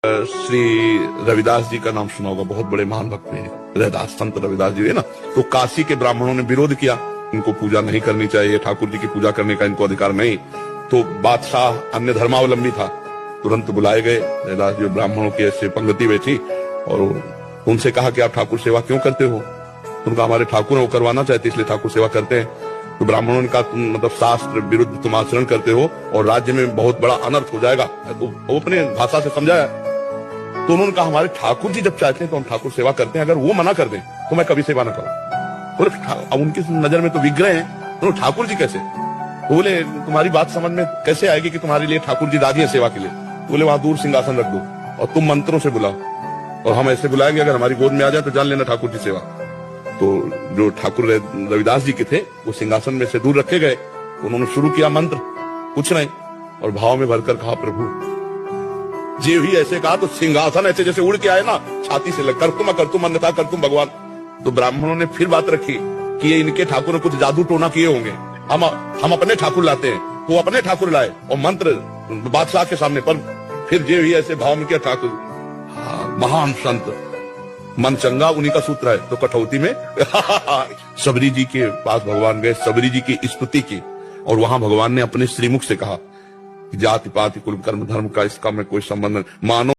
श्री रविदास जी का नाम सुना होगा, बहुत बड़े महान भक्त हैं रविदास, संत रविदास जी है ना। तो काशी के ब्राह्मणों ने विरोध किया, इनको पूजा नहीं करनी चाहिए, ठाकुर जी की पूजा करने का इनको अधिकार नहीं। तो बादशाह अन्य धर्मावलंबी था, तुरंत बुलाए गए रविदास जी, ब्राह्मणों की ऐसे पंक्ति बैठी और उनसे कहा कि आप ठाकुर सेवा क्यों करते हो? उनका हमारे ठाकुर वो करवाना चाहते इसलिए ठाकुर सेवा करते हैं। तो ब्राह्मणों ने कहा तुम मतलब शास्त्र विरुद्ध तुम आचरण करते हो और राज्य में बहुत बड़ा अनर्थ हो जाएगा। तो वो अपने भाषा से समझाया। तो उन्होंने कहा हमारे ठाकुर जी जब चाहते हैं तो हम ठाकुर सेवा करते हैं, अगर वो मना कर दें तो मैं कभी सेवा न करूं। बोले अब उनकी नजर में तो विग्रह हैं, तो ठाकुर जी कैसे? तो बोले तुम्हारी बात समझ में कैसे आएगी कि तुम्हारे लिए ठाकुर जी राजी है सेवा के लिए? बोले वहां दूर सिंहासन रख दो और तुम मंत्रों से बुलाओ और हम ऐसे बुलाएंगे, अगर हमारी गोद में आ जाए तो जान लेना ठाकुर जी सेवा। तो जो ठाकुर रविदास जी के थे वो सिंहासन में से दूर रखे गए, उन्होंने शुरू किया मंत्र, कुछ नहीं, और भाव में भरकर कहा प्रभु जी ही ऐसे कहा तो सिंहासन ऐसे जैसे उड़ के आए ना, छाती से लग कर तुम अन्यथा कर तुम भगवान। तो ब्राह्मणों ने फिर बात रखी कि ये इनके ठाकुर ने कुछ जादू टोना किए होंगे, हम अपने ठाकुर लाते हैं। तो वो अपने ठाकुर लाए और मंत्र बादशाह के सामने, पर फिर जे ही ऐसे भाव में किया ठाकुर महान संत मन चंगा उन्हीं का सूत्र है। तो कठौती में सबरी जी के पास भगवान गए, सबरी जी की स्तुति की और वहां भगवान ने अपने श्रीमुख से कहा जाति पाति कुल कर्म धर्म का इसका में कोई संबंध नहीं, मानो